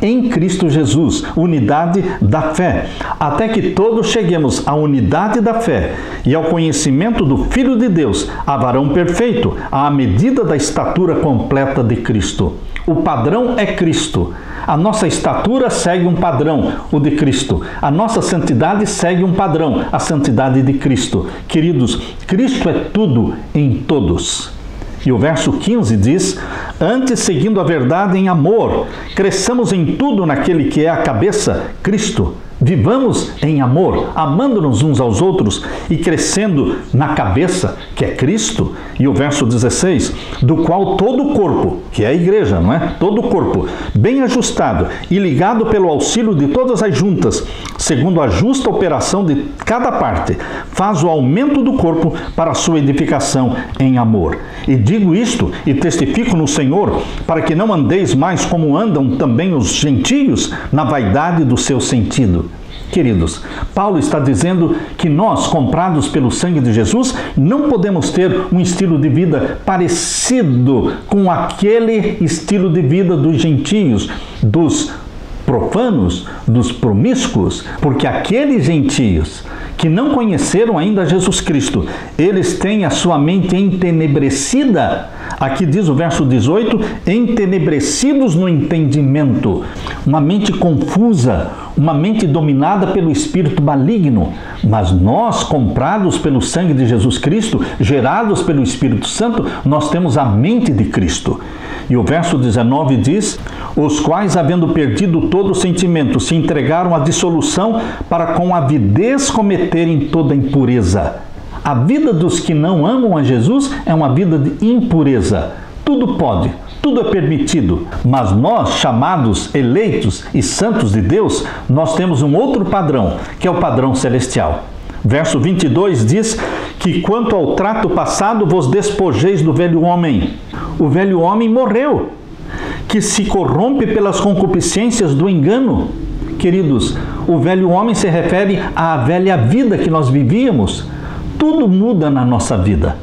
em Cristo Jesus, unidade da fé. Até que todos cheguemos à unidade da fé e ao conhecimento do Filho de Deus, a varão perfeito, à medida da estatura completa de Cristo. O padrão é Cristo. A nossa estatura segue um padrão, o de Cristo. A nossa santidade segue um padrão, a santidade de Cristo. Queridos, Cristo é tudo em todos. E o verso 15 diz, antes, seguindo a verdade em amor, cresçamos em tudo naquele que é a cabeça, Cristo. Vivamos em amor, amando-nos uns aos outros e crescendo na cabeça, que é Cristo. E o verso 16, do qual todo o corpo, que é a igreja, não é? Todo o corpo, bem ajustado e ligado pelo auxílio de todas as juntas, segundo a justa operação de cada parte, faz o aumento do corpo para a sua edificação em amor. E digo isto e testifico no Senhor, para que não andeis mais como andam também os gentios, na vaidade do seu sentido. Queridos, Paulo está dizendo que nós, comprados pelo sangue de Jesus, não podemos ter um estilo de vida parecido com aquele estilo de vida dos gentios, dos profanos, dos promíscuos, porque aqueles gentios que não conheceram ainda Jesus Cristo, eles têm a sua mente entenebrecida. Aqui diz o verso 18, entenebrecidos no entendimento, uma mente confusa, uma mente dominada pelo espírito maligno. Mas nós, comprados pelo sangue de Jesus Cristo, gerados pelo Espírito Santo, nós temos a mente de Cristo. E o verso 19 diz, os quais, havendo perdido todo o sentimento, se entregaram à dissolução para com avidez cometerem toda impureza. A vida dos que não amam a Jesus é uma vida de impureza. Tudo pode, tudo é permitido, mas nós, chamados, eleitos e santos de Deus, nós temos um outro padrão, que é o padrão celestial. Verso 22 diz que quanto ao trato passado vos despojeis do velho homem. O velho homem morreu, que se corrompe pelas concupiscências do engano. Queridos, o velho homem se refere à velha vida que nós vivíamos. Tudo muda na nossa vida,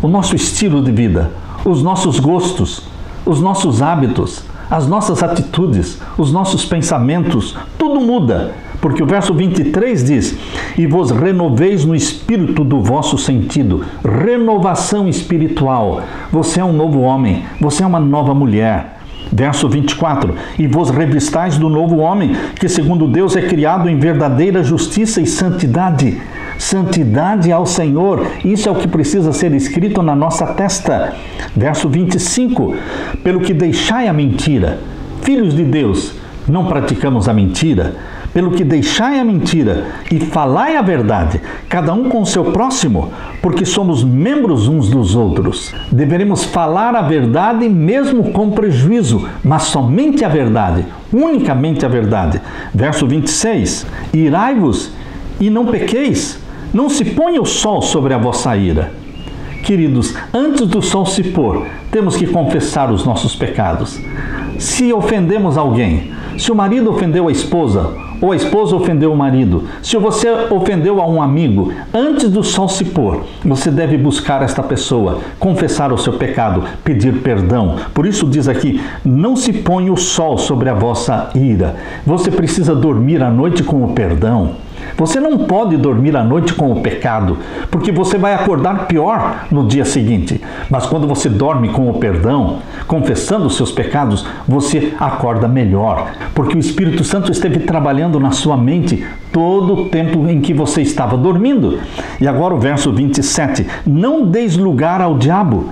o nosso estilo de vida, os nossos gostos, os nossos hábitos, as nossas atitudes, os nossos pensamentos, tudo muda. Porque o verso 23 diz, e vos renoveis no espírito do vosso sentido, renovação espiritual. Você é um novo homem, você é uma nova mulher. Verso 24, e vos revistais do novo homem, que segundo Deus é criado em verdadeira justiça e santidade. Santidade ao Senhor, isso é o que precisa ser escrito na nossa testa. Verso 25, pelo que deixai a mentira, filhos de Deus, não praticamos a mentira, pelo que deixai a mentira e falai a verdade, cada um com o seu próximo, porque somos membros uns dos outros. Deveremos falar a verdade mesmo com prejuízo, mas somente a verdade, unicamente a verdade. Verso 26, irai-vos e não pequeis, não se ponha o sol sobre a vossa ira. Queridos, antes do sol se pôr, temos que confessar os nossos pecados. Se ofendemos alguém, se o marido ofendeu a esposa, ou a esposa ofendeu o marido, se você ofendeu a um amigo, antes do sol se pôr, você deve buscar esta pessoa, confessar o seu pecado, pedir perdão. Por isso diz aqui, não se põe o sol sobre a vossa ira. Você precisa dormir à noite com o perdão. Você não pode dormir à noite com o pecado, porque você vai acordar pior no dia seguinte. Mas quando você dorme com o perdão, confessando os seus pecados, você acorda melhor, porque o Espírito Santo esteve trabalhando na sua mente todo o tempo em que você estava dormindo. E agora o verso 27, não deis lugar ao diabo.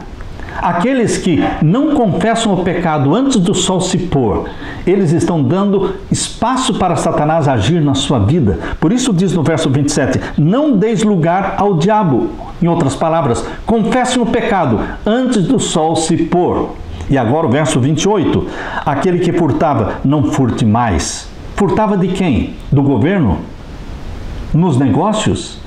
Aqueles que não confessam o pecado antes do sol se pôr, eles estão dando espaço para Satanás agir na sua vida. Por isso diz no verso 27, não deis lugar ao diabo. Em outras palavras, confessem o pecado antes do sol se pôr. E agora o verso 28, aquele que furtava, não furte mais. Furtava de quem? Do governo? Nos negócios?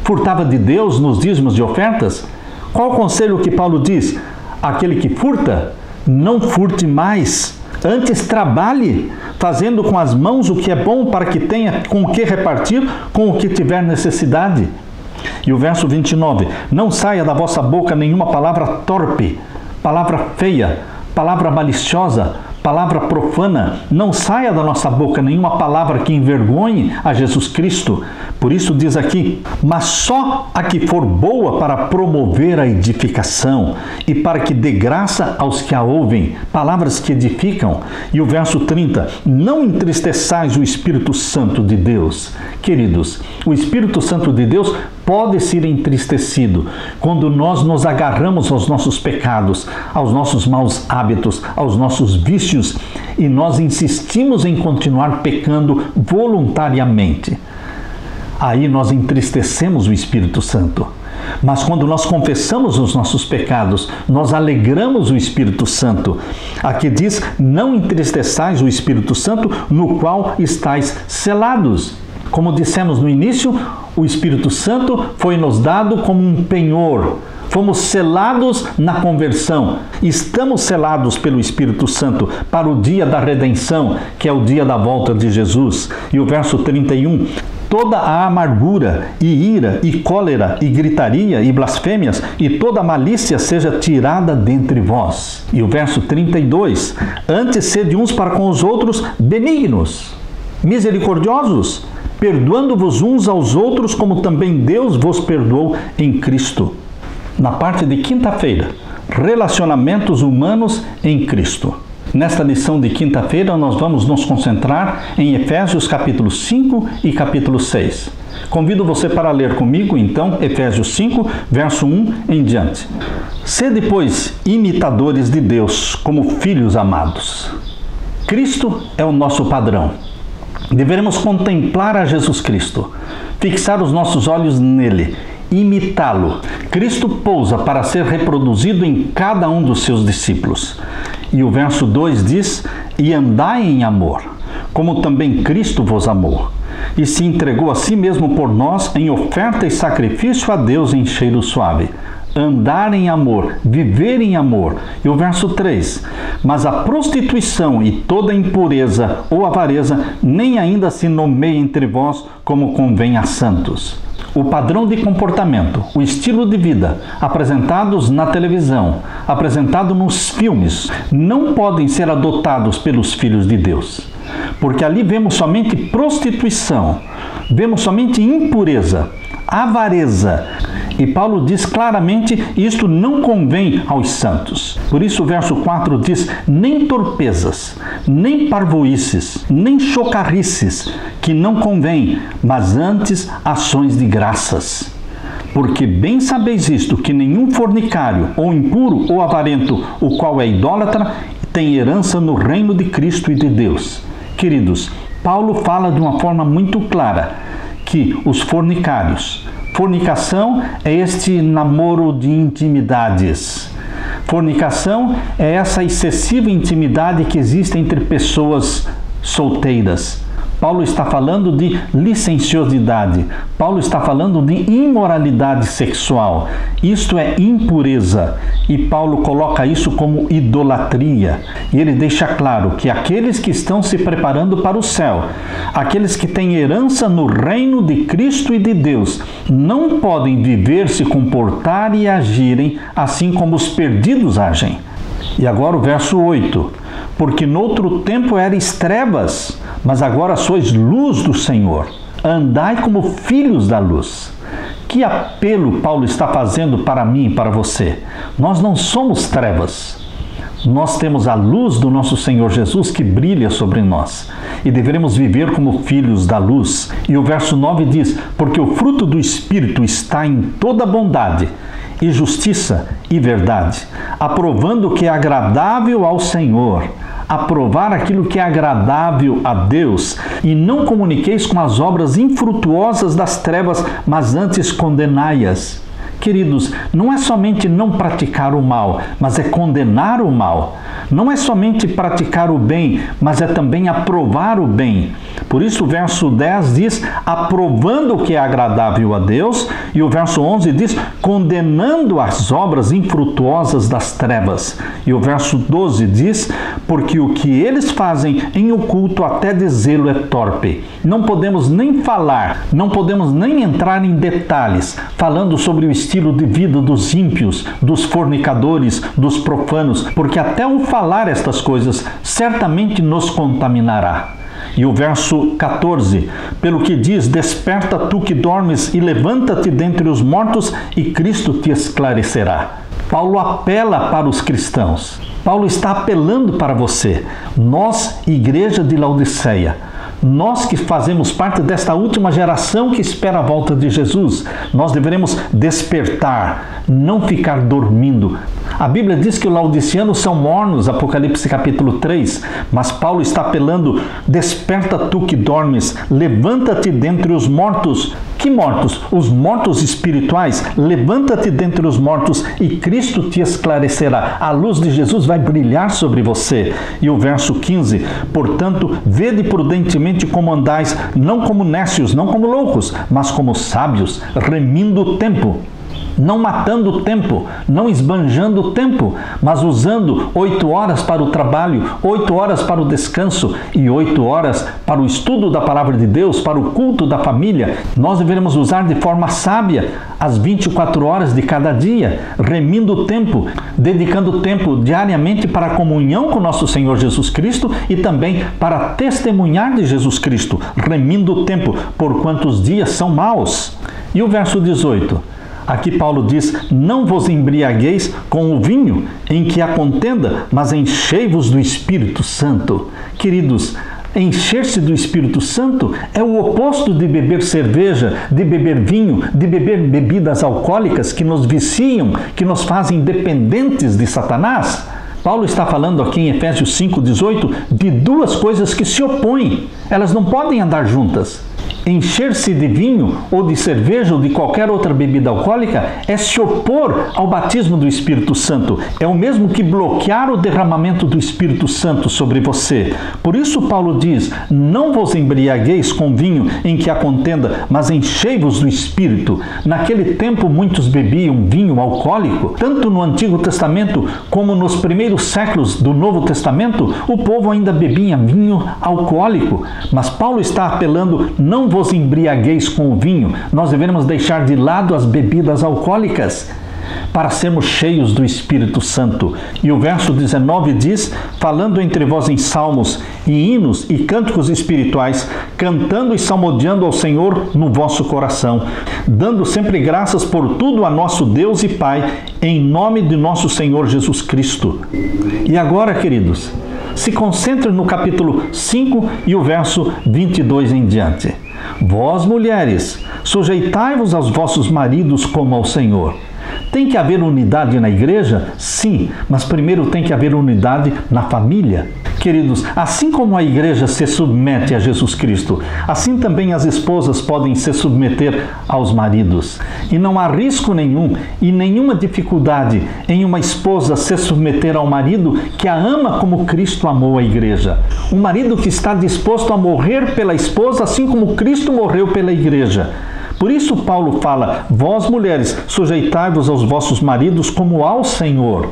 Furtava de Deus nos dízimos e ofertas? Qual o conselho que Paulo diz? Aquele que furta, não furte mais. Antes trabalhe, fazendo com as mãos o que é bom, para que tenha com o que repartir com o que tiver necessidade. E o verso 29, não saia da vossa boca nenhuma palavra torpe, palavra feia, palavra maliciosa, palavra profana. Não saia da nossa boca nenhuma palavra que envergonhe a Jesus Cristo. Por isso diz aqui, mas só a que for boa para promover a edificação e para que dê graça aos que a ouvem, palavras que edificam. E o verso 30, não entristeçais o Espírito Santo de Deus. Queridos, o Espírito Santo de Deus pode ser entristecido quando nós nos agarramos aos nossos pecados, aos nossos maus hábitos, aos nossos vícios, e nós insistimos em continuar pecando voluntariamente. Aí nós entristecemos o Espírito Santo. Mas quando nós confessamos os nossos pecados, nós alegramos o Espírito Santo. Aqui diz, não entristeçais o Espírito Santo, no qual estáis selados. Como dissemos no início, o Espírito Santo foi nos dado como um penhor. Fomos selados na conversão. Estamos selados pelo Espírito Santo para o dia da redenção, que é o dia da volta de Jesus. E o verso 31, toda a amargura, e ira, e cólera, e gritaria, e blasfêmias, e toda a malícia seja tirada dentre vós. E o verso 32, antes sede uns para com os outros benignos, misericordiosos, perdoando-vos uns aos outros, como também Deus vos perdoou em Cristo. Na parte de quinta-feira, relacionamentos humanos em Cristo. Nesta lição de quinta-feira, nós vamos nos concentrar em Efésios capítulo 5 e capítulo 6. Convido você para ler comigo, então, Efésios 5, verso 1 em diante. Sede, pois, imitadores de Deus, como filhos amados. Cristo é o nosso padrão. Deveremos contemplar a Jesus Cristo, fixar os nossos olhos nele, imitá-lo. Cristo pousa para ser reproduzido em cada um dos seus discípulos. E o verso 2 diz, e andai em amor, como também Cristo vos amou, e se entregou a si mesmo por nós em oferta e sacrifício a Deus em cheiro suave. Andar em amor, viver em amor. E o verso 3, mas a prostituição e toda impureza ou avareza nem ainda se nomeia entre vós como convém a santos. O padrão de comportamento, o estilo de vida apresentados na televisão, apresentado nos filmes, não podem ser adotados pelos filhos de Deus. Porque ali vemos somente prostituição, vemos somente impureza, avareza. E Paulo diz claramente, isto não convém aos santos. Por isso o verso 4 diz, nem torpezas, nem parvoices, nem chocarrices, que não convém, mas antes ações de graças. Porque bem sabeis isto, que nenhum fornicário, ou impuro, ou avarento, o qual é idólatra, tem herança no reino de Cristo e de Deus. Queridos, Paulo fala de uma forma muito clara que os fornicários, fornicação é este namoro de intimidades. Fornicação é essa excessiva intimidade que existe entre pessoas solteiras. Paulo está falando de licenciosidade. Paulo está falando de imoralidade sexual. Isto é impureza. E Paulo coloca isso como idolatria. E ele deixa claro que aqueles que estão se preparando para o céu, aqueles que têm herança no reino de Cristo e de Deus, não podem viver, se comportar e agirem assim como os perdidos agem. E agora o verso 8. Porque noutro tempo erais trevas, mas agora sois luz do Senhor. Andai como filhos da luz. Que apelo Paulo está fazendo para mim e para você? Nós não somos trevas. Nós temos a luz do nosso Senhor Jesus que brilha sobre nós. E deveremos viver como filhos da luz. E o verso 9 diz, porque o fruto do Espírito está em toda bondade, e justiça e verdade, aprovando o que é agradável ao Senhor. Aprovar aquilo que é agradável a Deus, e não comuniqueis com as obras infrutuosas das trevas, mas antes condenai-as. Queridos, não é somente não praticar o mal, mas é condenar o mal. Não é somente praticar o bem, mas é também aprovar o bem. Por isso o verso 10 diz, aprovando o que é agradável a Deus, e o verso 11 diz, condenando as obras infrutuosas das trevas. E o verso 12 diz, porque o que eles fazem em oculto até dizê-lo é torpe. Não podemos nem falar, não podemos nem entrar em detalhes, falando sobre o estilo de vida dos ímpios, dos fornicadores, dos profanos, porque até o falar estas coisas certamente nos contaminará. E o verso 14, pelo que diz, desperta tu que dormes e levanta-te dentre os mortos e Cristo te esclarecerá. Paulo apela para os cristãos. Paulo está apelando para você. Nós, igreja de Laodiceia, nós que fazemos parte desta última geração que espera a volta de Jesus, nós deveremos despertar, não ficar dormindo. A Bíblia diz que os laodiceanos são mornos, Apocalipse capítulo 3, mas Paulo está apelando, desperta tu que dormes, levanta-te dentre os mortos. Que mortos? Os mortos espirituais. Levanta-te dentre os mortos e Cristo te esclarecerá. A luz de Jesus vai brilhar sobre você. E o verso 15, portanto, vede prudentemente como andais, não como nécios, não como loucos, mas como sábios, remindo o tempo. Não matando o tempo, não esbanjando o tempo, mas usando 8 horas para o trabalho, 8 horas para o descanso e 8 horas para o estudo da palavra de Deus, para o culto da família. Nós devemos usar de forma sábia as 24 horas de cada dia, remindo o tempo, dedicando tempo diariamente para a comunhão com nosso Senhor Jesus Cristo e também para testemunhar de Jesus Cristo, remindo o tempo, porquanto os dias são maus. E o verso 18. Aqui Paulo diz, não vos embriagueis com o vinho em que há contenda, mas enchei-vos do Espírito Santo. Queridos, encher-se do Espírito Santo é o oposto de beber cerveja, de beber vinho, de beber bebidas alcoólicas que nos viciam, que nos fazem dependentes de Satanás. Paulo está falando aqui em Efésios 5,18 de duas coisas que se opõem. Elas não podem andar juntas. Encher-se de vinho ou de cerveja ou de qualquer outra bebida alcoólica é se opor ao batismo do Espírito Santo. É o mesmo que bloquear o derramamento do Espírito Santo sobre você. Por isso Paulo diz, não vos embriagueis com vinho em que há contenda, mas enchei-vos do Espírito. Naquele tempo muitos bebiam vinho alcoólico. Tanto no Antigo Testamento como nos primeiros séculos do Novo Testamento, o povo ainda bebia vinho alcoólico. Mas Paulo está apelando, não vos embriagueis com o vinho. Nós devemos deixar de lado as bebidas alcoólicas para sermos cheios do Espírito Santo. E o verso 19 diz, falando entre vós em salmos e hinos e cânticos espirituais, cantando e salmodiando ao Senhor no vosso coração, dando sempre graças por tudo a nosso Deus e Pai, em nome de nosso Senhor Jesus Cristo. E agora, queridos, se concentre no capítulo 5 e o verso 22 em diante. Vós, mulheres, sujeitai-vos aos vossos maridos como ao Senhor. Tem que haver unidade na igreja? Sim, mas primeiro tem que haver unidade na família. queridos, assim como a igreja se submete a Jesus Cristo, assim também as esposas podem se submeter aos maridos. E não há risco nenhum e nenhuma dificuldade em uma esposa se submeter ao marido que a ama como Cristo amou a igreja. Um marido que está disposto a morrer pela esposa, assim como Cristo morreu pela igreja. Por isso Paulo fala: vós mulheres, sujeitai-vos aos vossos maridos como ao Senhor.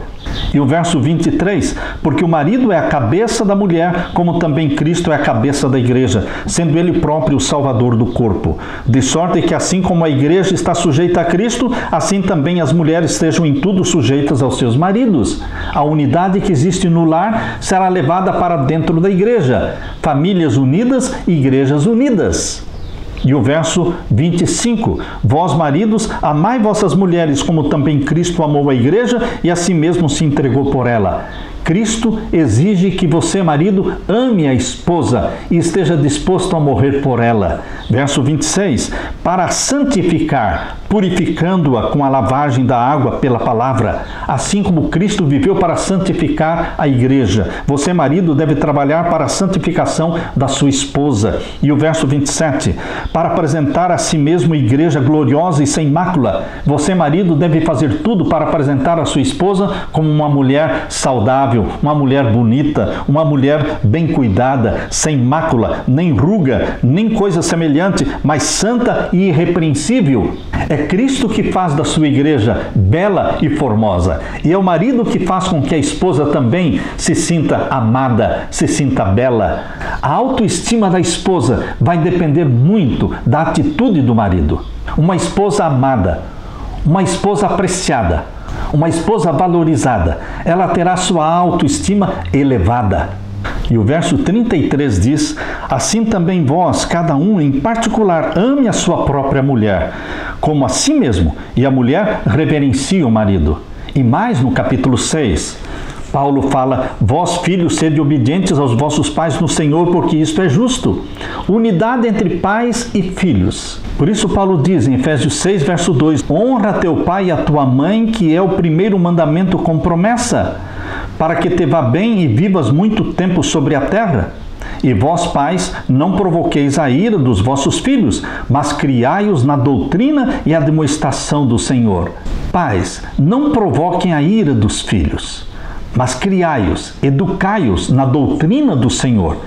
E o verso 23, porque o marido é a cabeça da mulher, como também Cristo é a cabeça da igreja, sendo ele próprio o salvador do corpo. De sorte que assim como a igreja está sujeita a Cristo, assim também as mulheres sejam em tudo sujeitas aos seus maridos. A unidade que existe no lar será levada para dentro da igreja. Famílias unidas, igrejas unidas. E o verso 25, vós maridos, amai vossas mulheres, como também Cristo amou a igreja e a si mesmo se entregou por ela. Cristo exige que você, marido, ame a esposa e esteja disposto a morrer por ela. Verso 26, para santificar, purificando-a com a lavagem da água pela palavra, assim como Cristo viveu para santificar a igreja. Você, marido, deve trabalhar para a santificação da sua esposa. E o verso 27, para apresentar a si mesmo igreja gloriosa e sem mácula. Você, marido, deve fazer tudo para apresentar a sua esposa como uma mulher saudável, uma mulher bonita, uma mulher bem cuidada, sem mácula, nem ruga, nem coisa semelhante, mas santa e irrepreensível. É Cristo que faz da sua igreja bela e formosa. E é o marido que faz com que a esposa também se sinta amada, se sinta bela. A autoestima da esposa vai depender muito da atitude do marido. Uma esposa amada, uma esposa apreciada, uma esposa valorizada, ela terá sua autoestima elevada. E o verso 33 diz: assim também vós, cada um em particular, ame a sua própria mulher, como a si mesmo, e a mulher reverencie o marido. E mais no capítulo 6, Paulo fala: vós, filhos, sede obedientes aos vossos pais no Senhor, porque isto é justo. Unidade entre pais e filhos. Por isso Paulo diz em Efésios 6, verso 2, honra teu pai e a tua mãe, que é o primeiro mandamento com promessa, para que te vá bem e vivas muito tempo sobre a terra. E vós, pais, não provoqueis a ira dos vossos filhos, mas criai-os na doutrina e admoestação do Senhor. Pais, não provoquem a ira dos filhos, mas criai-os, educai-os na doutrina do Senhor.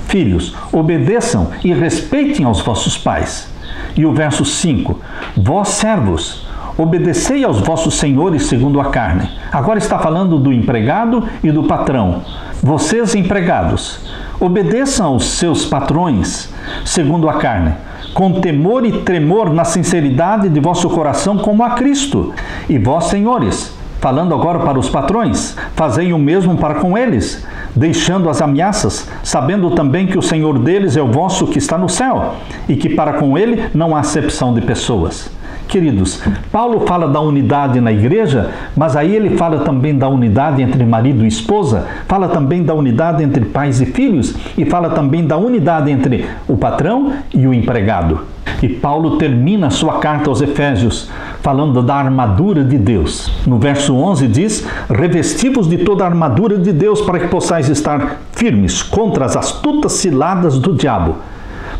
Filhos, obedeçam e respeitem aos vossos pais. E o verso 5, vós servos, obedecei aos vossos senhores segundo a carne. Agora está falando do empregado e do patrão. Vocês, empregados, obedeçam aos seus patrões segundo a carne, com temor e tremor na sinceridade de vosso coração como a Cristo. E vós, senhores, falando agora para os patrões, fazei o mesmo para com eles, deixando as ameaças, sabendo também que o Senhor deles é o vosso que está no céu, e que para com ele não há acepção de pessoas. Queridos, Paulo fala da unidade na igreja, mas aí ele fala também da unidade entre marido e esposa, fala também da unidade entre pais e filhos, e fala também da unidade entre o patrão e o empregado. E Paulo termina sua carta aos Efésios falando da armadura de Deus. No verso 11 diz: revesti-vos de toda a armadura de Deus para que possais estar firmes contra as astutas ciladas do diabo.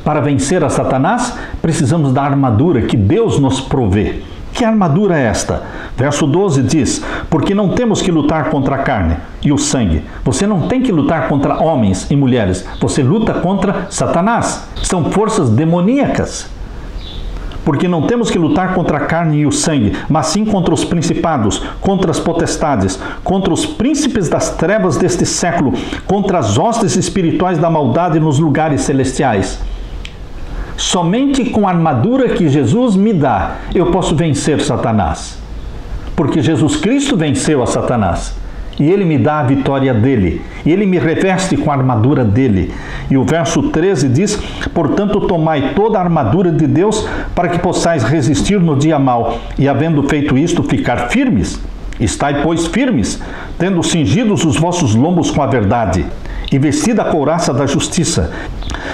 Para vencer a Satanás, precisamos da armadura que Deus nos provê. Que armadura é esta? Verso 12 diz: porque não temos que lutar contra a carne e o sangue. Você não tem que lutar contra homens e mulheres. Você luta contra Satanás. São forças demoníacas. Porque não temos que lutar contra a carne e o sangue, mas sim contra os principados, contra as potestades, contra os príncipes das trevas deste século, contra as hostes espirituais da maldade nos lugares celestiais. Somente com a armadura que Jesus me dá, eu posso vencer Satanás. Porque Jesus Cristo venceu a Satanás. E ele me dá a vitória dele. E ele me reveste com a armadura dele. E o verso 13 diz: portanto, tomai toda a armadura de Deus para que possais resistir no dia mau. E havendo feito isto, ficar firmes. Estai, pois, firmes, tendo cingidos os vossos lombos com a verdade. e vestida a couraça da justiça,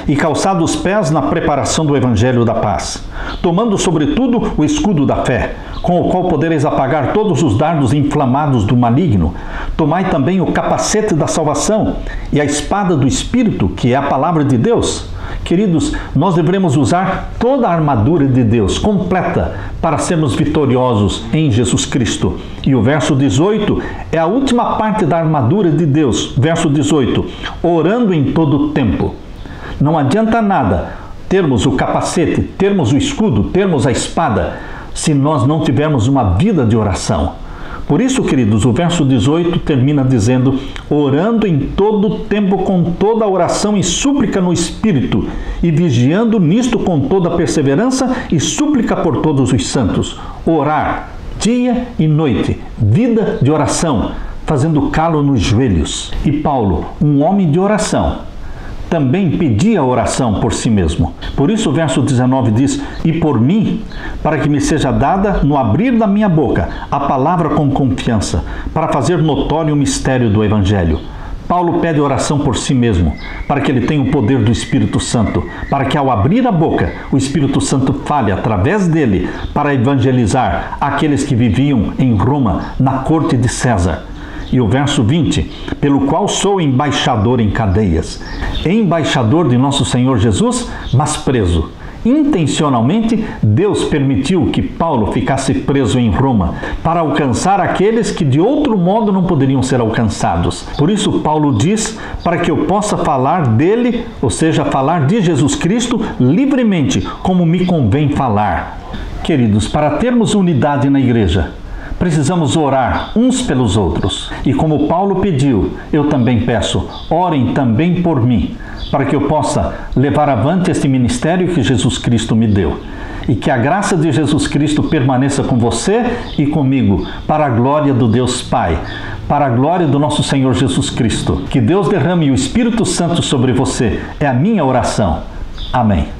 e calçado os pés na preparação do evangelho da paz, tomando sobretudo o escudo da fé, com o qual podereis apagar todos os dardos inflamados do maligno. Tomai também o capacete da salvação e a espada do Espírito, que é a palavra de Deus. Queridos, nós devemos usar toda a armadura de Deus, completa, para sermos vitoriosos em Jesus Cristo. E o verso 18 é a última parte da armadura de Deus. Verso 18, orando em todo o tempo. Não adianta nada termos o capacete, termos o escudo, termos a espada, se nós não tivermos uma vida de oração. Por isso, queridos, o verso 18 termina dizendo: orando em todo o tempo com toda a oração e súplica no Espírito, e vigiando nisto com toda a perseverança e súplica por todos os santos. Orar dia e noite, vida de oração, fazendo calo nos joelhos. E Paulo, um homem de oração, também pedia oração por si mesmo. Por isso o verso 19 diz: e por mim, para que me seja dada no abrir da minha boca a palavra com confiança, para fazer notório o mistério do Evangelho. Paulo pede oração por si mesmo, para que ele tenha o poder do Espírito Santo, para que ao abrir a boca, o Espírito Santo fale através dele para evangelizar aqueles que viviam em Roma, na corte de César. E o verso 20, pelo qual sou embaixador em cadeias, embaixador de nosso Senhor Jesus, mas preso. Intencionalmente, Deus permitiu que Paulo ficasse preso em Roma, para alcançar aqueles que de outro modo não poderiam ser alcançados. Por isso Paulo diz, para que eu possa falar dele, ou seja, falar de Jesus Cristo livremente, como me convém falar. Queridos, para termos unidade na igreja, precisamos orar uns pelos outros. E como Paulo pediu, eu também peço, orem também por mim, para que eu possa levar avante este ministério que Jesus Cristo me deu. E que a graça de Jesus Cristo permaneça com você e comigo, para a glória do Deus Pai, para a glória do nosso Senhor Jesus Cristo. Que Deus derrame o Espírito Santo sobre você. É a minha oração. Amém.